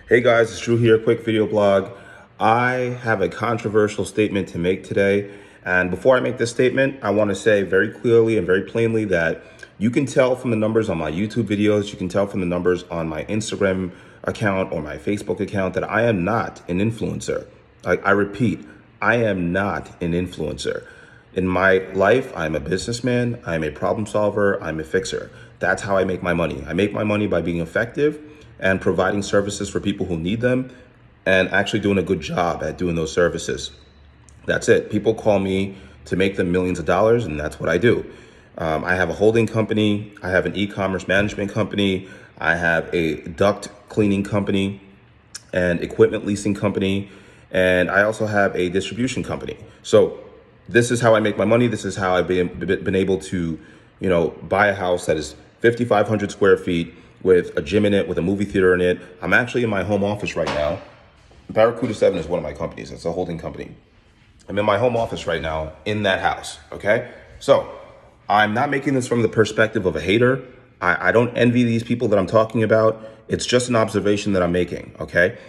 Hey guys, it's Drew here, quick video blog. I have a controversial statement to make today. And before I make this statement, I want to say very clearly and very plainly that you can tell from the numbers on my YouTube videos, you can tell from the numbers on my Instagram account or my Facebook account that I am not an influencer. I repeat, I am not an influencer. In my life, I'm a businessman, I'm a problem solver, I'm a fixer. That's how I make my money. I make my money by being effective and providing services for people who need them and actually doing a good job at doing those services. That's it. People call me to make them millions of dollars, and that's what I do. I have a holding company, I have an e-commerce management company, I have a duct cleaning company and equipment leasing company, and I also have a distribution company. So this is how I make my money. This is how I've been able to, buy a house that is 5,500 square feet with a gym in it, with a movie theater in it. I'm actually in my home office right now. Barracuda 7 is one of my companies. It's a holding company. I'm in my home office right now in that house, okay? So I'm not making this from the perspective of a hater. I don't envy these people that I'm talking about. It's just an observation that I'm making, okay?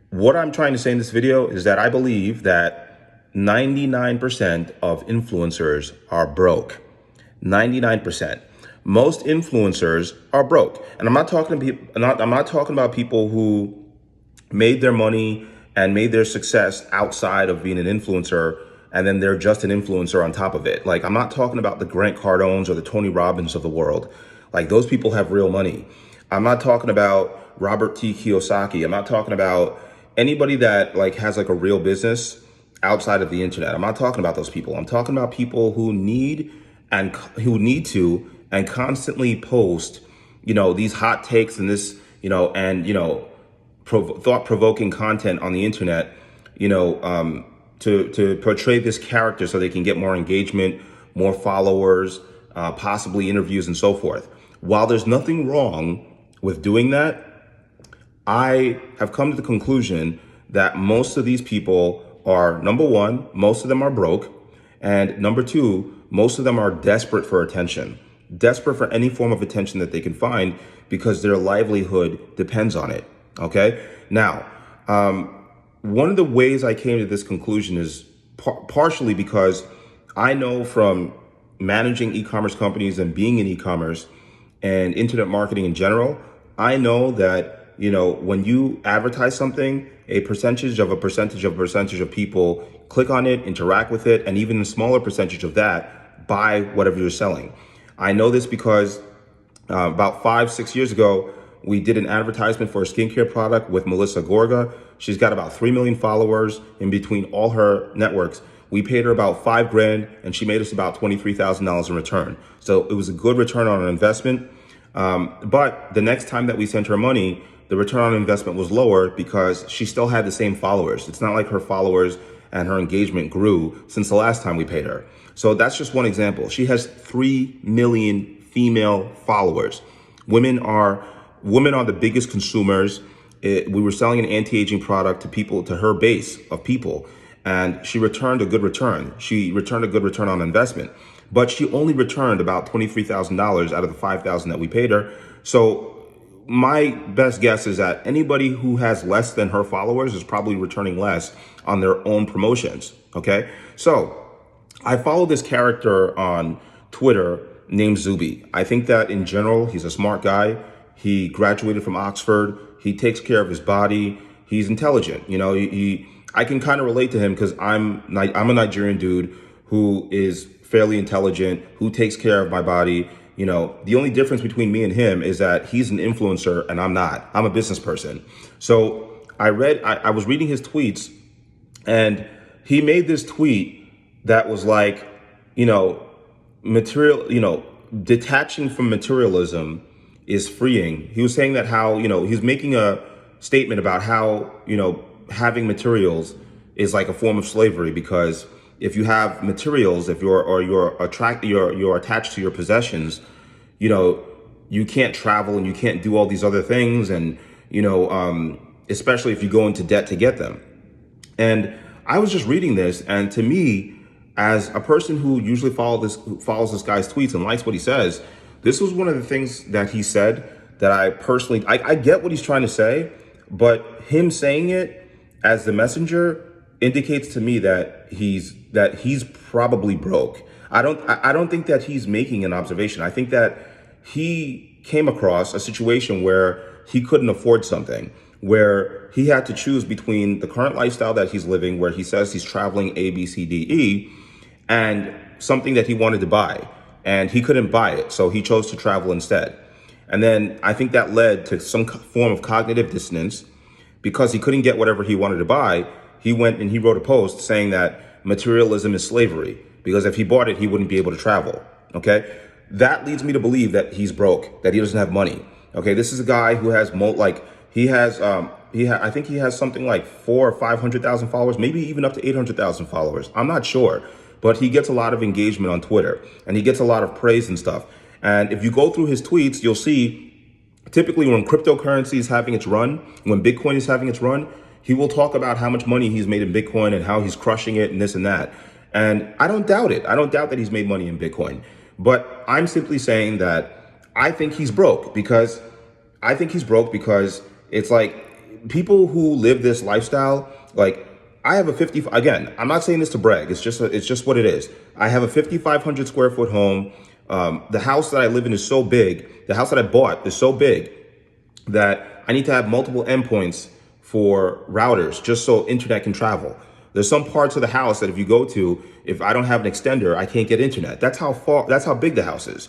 What I'm trying to say in this video is that I believe that 99% of influencers are broke. 99%. Most influencers are broke. And I'm not talking about people who made their money and made their success outside of being an influencer, and then they're just an influencer on top of it. Like, I'm not talking about the Grant Cardones or the Tony Robbins of the world. Like, those people have real money. I'm not talking about Robert T. Kiyosaki. I'm not talking about anybody that has a real business outside of the internet. I'm not talking about those people. I'm talking about people who need to and constantly post, these hot takes and this, thought-provoking content on the internet, to portray this character so they can get more engagement, more followers, possibly interviews and so forth. While there's nothing wrong with doing that, I have come to the conclusion that most of these people are, number one, most of them are broke, and number two, most of them are desperate for attention. Desperate for any form of attention that they can find because their livelihood depends on it, okay? Now, one of the ways I came to this conclusion is partially because I know from managing e-commerce companies and being in e-commerce and internet marketing in general, I know that, when you advertise something, a percentage of people click on it, interact with it, and even a smaller percentage of that buy whatever you're selling. I know this because about 5-6 years ago, we did an advertisement for a skincare product with Melissa Gorga. She's got about 3 million followers in between all her networks. We paid her about $5,000 and she made us about $23,000 in return. So it was a good return on an investment. But the next time that we sent her money, the return on investment was lower because she still had the same followers. It's not like her followers and her engagement grew since the last time we paid her. So that's just one example. She has 3 million female followers. Women are the biggest consumers. We were selling an anti-aging product to her base of people, and she returned a good return. She returned a good return on investment, but she only returned about $23,000 out of the $5,000 that we paid her. So my best guess is that anybody who has less than her followers is probably returning less on their own promotions, okay? So I follow this character on Twitter named Zuby. I think that in general, he's a smart guy. He graduated from Oxford. He takes care of his body. He's intelligent. I can kind of relate to him because I'm a Nigerian dude who is fairly intelligent, who takes care of my body. The only difference between me and him is that he's an influencer and I'm not. I'm a business person. So I was reading his tweets, and he made this tweet that was like, detaching from materialism is freeing. He was saying that how, he's making a statement about how, having materials is like a form of slavery, because if you have materials, if you're attached to your possessions, you can't travel and you can't do all these other things. And, especially if you go into debt to get them. And I was just reading this, and to me, as a person who usually follows this guy's tweets and likes what he says, this was one of the things that he said that I personally, I get what he's trying to say, But him saying it as the messenger indicates to me that he's probably broke. I don't think that he's making an observation. I think that he came across a situation where he couldn't afford something, where he had to choose between the current lifestyle that he's living, where he says he's traveling A, B, C, D, E, and something that he wanted to buy. And he couldn't buy it, so he chose to travel instead. And then I think that led to some form of cognitive dissonance because he couldn't get whatever he wanted to buy. He went and he wrote a post saying that materialism is slavery because if he bought it, he wouldn't be able to travel. Okay. That leads me to believe that he's broke, that he doesn't have money. Okay. This is a guy who has I think he has something like 400,000 or 500,000 followers, maybe even up to 800,000 followers. I'm not sure, but he gets a lot of engagement on Twitter and he gets a lot of praise and stuff. And if you go through his tweets, you'll see typically when cryptocurrency is having its run, when Bitcoin is having its run, he will talk about how much money he's made in Bitcoin and how he's crushing it and this and that. And I don't doubt it. I don't doubt that he's made money in Bitcoin. But I'm simply saying that I think he's broke because it's like people who live this lifestyle, like I have a 50, again, I'm not saying this to brag. It's just what it is. I have a 5,500 square foot home. The house that I live in is so big. The house that I bought is so big that I need to have multiple endpoints for routers just so internet can travel. There's some parts of the house that if you go to, if I don't have an extender, I can't get internet. That's how big the house is.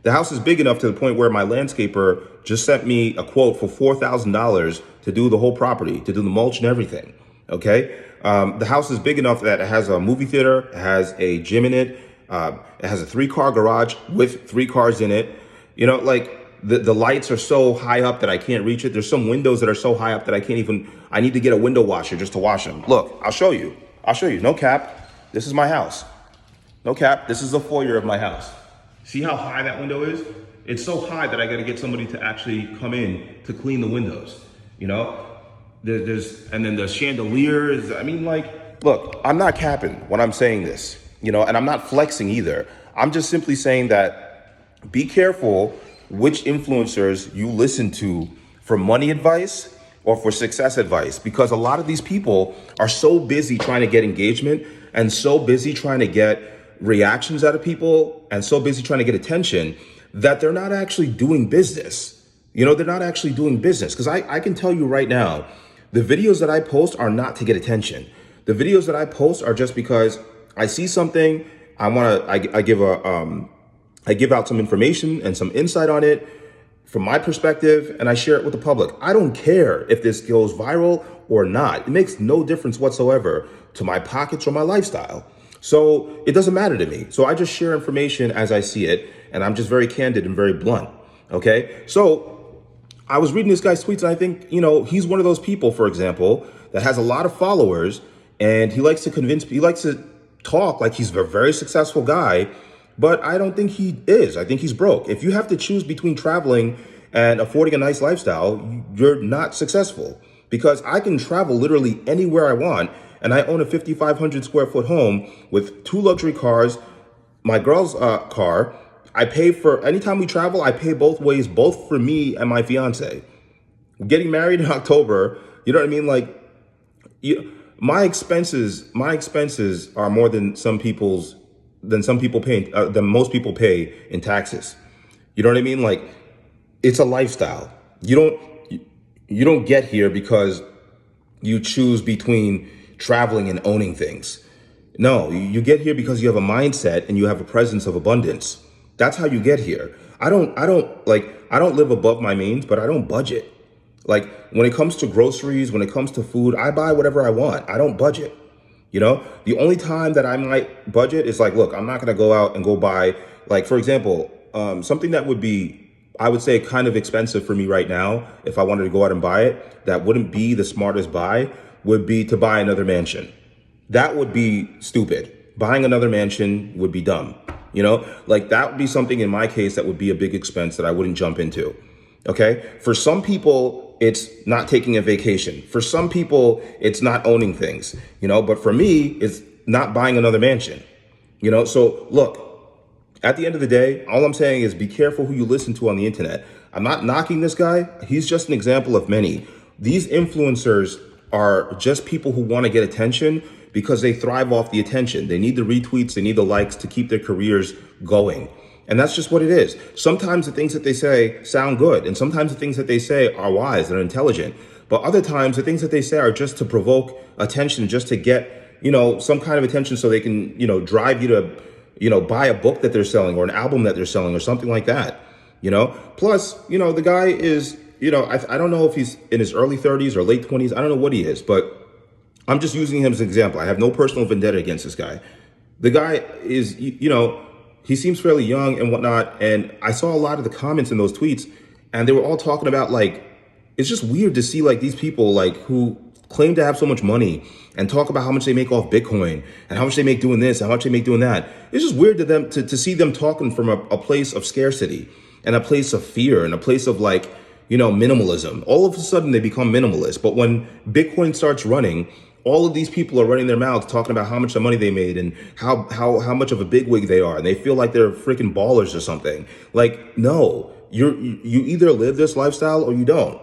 The house is big enough to the point where my landscaper just sent me a quote for $4,000 to do the whole property, to do the mulch and everything. Okay. The house is big enough that it has a movie theater, it has a gym in it. It has a 3-car garage with 3 cars in it. You know, like the lights are so high up that I can't reach it. There's some windows that are so high up that I need to get a window washer just to wash them. Look, I'll show you. No cap. This is my house. No cap. This is the foyer of my house. See how high that window is? It's so high that I got to get somebody to actually come in to clean the windows. You know, and then the chandeliers. I mean, like, look, I'm not capping when I'm saying this. You know, and I'm not flexing either. I'm just simply saying that be careful which influencers you listen to for money advice or for success advice, because a lot of these people are so busy trying to get engagement and so busy trying to get reactions out of people and so busy trying to get attention that they're not actually doing business. You know, they're not actually doing business. Because I can tell you right now, the videos that I post are not to get attention. The videos that I post are just because I see something, I give out some information and some insight on it from my perspective, and I share it with the public. I don't care if this goes viral or not. It makes no difference whatsoever to my pockets or my lifestyle. So it doesn't matter to me. So I just share information as I see it, and I'm just very candid and very blunt. Okay. So I was reading this guy's tweets, and I think, you know, he's one of those people, for example, that has a lot of followers, and he likes to talk like he's a very successful guy, but I don't think he is. I think he's broke. If you have to choose between traveling and affording a nice lifestyle, you're not successful, because I can travel literally anywhere I want. And I own a 5,500 square foot home with 2 luxury cars, my girl's car. I pay for, anytime we travel, I pay both ways, both for me and my fiance. We're getting married in October. You know what I mean? Like, my expenses are more than than most people pay in taxes. You know what I mean? Like, it's a lifestyle. You don't get here because you choose between traveling and owning things. No, you get here because you have a mindset and you have a presence of abundance. That's how you get here. I don't live above my means, but I don't budget. Like, when it comes to groceries, when it comes to food, I buy whatever I want. I don't budget. You know, the only time that I might budget is like, look, I'm not going to go out and go buy, like, for example, something that would be, I would say, kind of expensive for me right now. If I wanted to go out and buy it, that wouldn't be the smartest buy, would be to buy another mansion. That would be stupid. Buying another mansion would be dumb. You know, like, that would be something in my case that would be a big expense that I wouldn't jump into. Okay. For some people, it's not taking a vacation. For some people, it's not owning things, you know, but for me, it's not buying another mansion, you know? So look, at the end of the day, all I'm saying is be careful who you listen to on the internet. I'm not knocking this guy. He's just an example of many. These influencers are just people who want to get attention because they thrive off the attention. They need the retweets, they need the likes to keep their careers going. And that's just what it is. Sometimes the things that they say sound good, and sometimes the things that they say are wise and intelligent. But other times the things that they say are just to provoke attention, just to get, some kind of attention so they can, drive you to, buy a book that they're selling or an album that they're selling or something like that, Plus, the guy is, I don't know if he's in his early 30s or late 20s. I don't know what he is, but I'm just using him as an example. I have no personal vendetta against this guy. The guy is, he seems fairly young and whatnot. And I saw a lot of the comments in those tweets, and they were all talking about it's just weird to see these people who claim to have so much money and talk about how much they make off Bitcoin and how much they make doing this and how much they make doing that. It's just weird to them to see them talking from a place of scarcity and a place of fear and a place of minimalism. All of a sudden they become minimalist. But when Bitcoin starts running, all of these people are running their mouths talking about how much money they made and how much of a bigwig they are. And they feel like they're freaking ballers or something. No, you either live this lifestyle or you don't.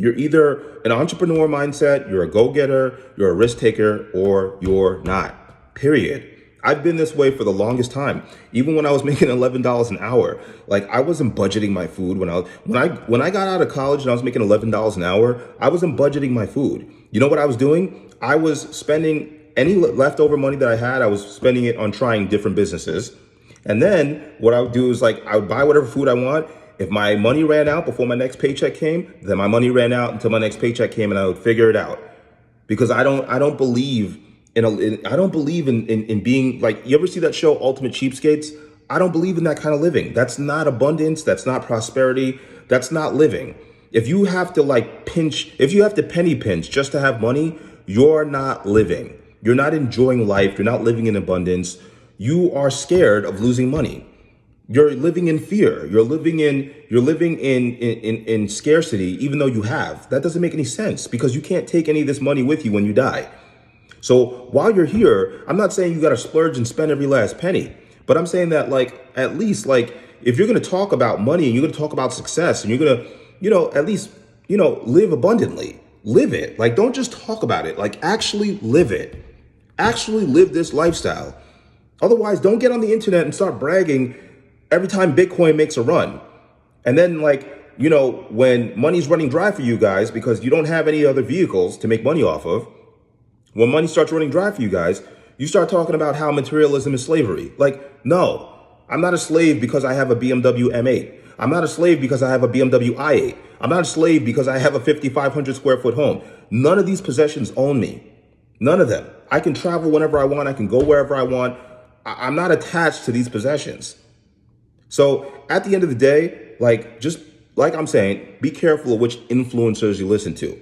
You're either an entrepreneur mindset, you're a go-getter, you're a risk taker, or you're not, period. I've been this way for the longest time. Even when I was making $11 an hour, I wasn't budgeting my food when I got out of college and I was making $11 an hour, I wasn't budgeting my food. You know what I was doing? I was spending any leftover money that I had, I was spending it on trying different businesses. And then what I would do is I would buy whatever food I want. If my money ran out before my next paycheck came, then my money ran out until my next paycheck came, and I would figure it out. Because I don't believe in being you ever see that show Ultimate Cheapskates? I don't believe in that kind of living. That's not abundance. That's not prosperity. That's not living. If you have to if you have to penny pinch just to have money, you're not living. You're not enjoying life. You're not living in abundance. You are scared of losing money. You're living in fear. You're living in scarcity, even though you have. That doesn't make any sense because you can't take any of this money with you when you die. So while you're here, I'm not saying you got to splurge and spend every last penny, but I'm saying that at least if you're going to talk about money and you're going to talk about success and you're going to, at least, live abundantly, live it. Don't just talk about it, actually live it, actually live this lifestyle. Otherwise, don't get on the internet and start bragging every time Bitcoin makes a run. And then when money's running dry for you guys because you don't have any other vehicles to make money off of, when money starts running dry for you guys, you start talking about how materialism is slavery. No, I'm not a slave because I have a BMW M8. I'm not a slave because I have a BMW i8. I'm not a slave because I have a 5,500 square foot home. None of these possessions own me. None of them. I can travel whenever I want. I can go wherever I want. I'm not attached to these possessions. So at the end of the day, just like I'm saying, be careful of which influencers you listen to.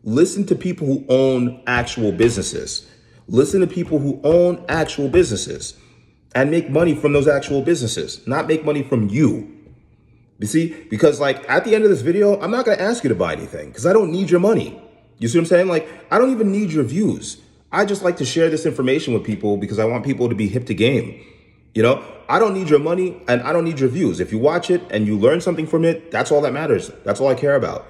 Listen to people who own actual businesses. Listen to people who own actual businesses and make money from those actual businesses, not make money from you. You see, because at the end of this video, I'm not going to ask you to buy anything because I don't need your money. You see what I'm saying? I don't even need your views. I just like to share this information with people because I want people to be hip to game. I don't need your money and I don't need your views. If you watch it and you learn something from it, that's all that matters. That's all I care about.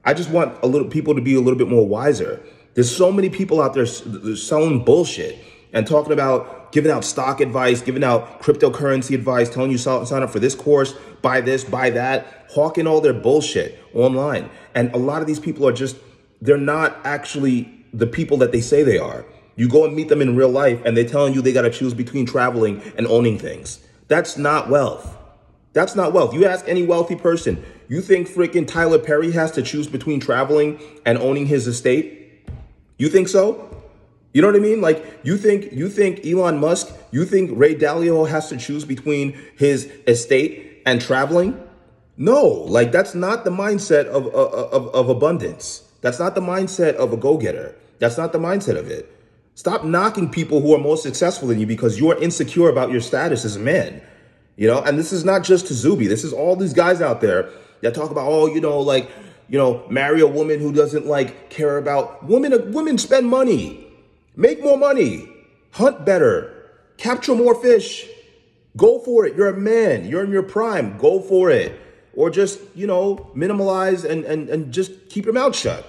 I just want people to be a little bit more wiser. There's so many people out there selling bullshit and talking about giving out stock advice, giving out cryptocurrency advice, telling you sign up for this course, buy this, buy that, hawking all their bullshit online. And a lot of these people they're not actually the people that they say they are. You go and meet them in real life and they're telling you they got to choose between traveling and owning things. That's not wealth. That's not wealth. You ask any wealthy person, you think freaking Tyler Perry has to choose between traveling and owning his estate? You think so? You know what I mean? You think Elon Musk, you think Ray Dalio has to choose between his estate and traveling? No, that's not the mindset of abundance. That's not the mindset of a go-getter. That's not the mindset of it. Stop knocking people who are more successful than you because you're insecure about your status as a man. And this is not just to Zuby. This is all these guys out there that talk about, marry a woman who doesn't care about women spend money, make more money, hunt better, capture more fish, go for it. You're a man, you're in your prime, go for it. Or just, minimalize and just keep your mouth shut.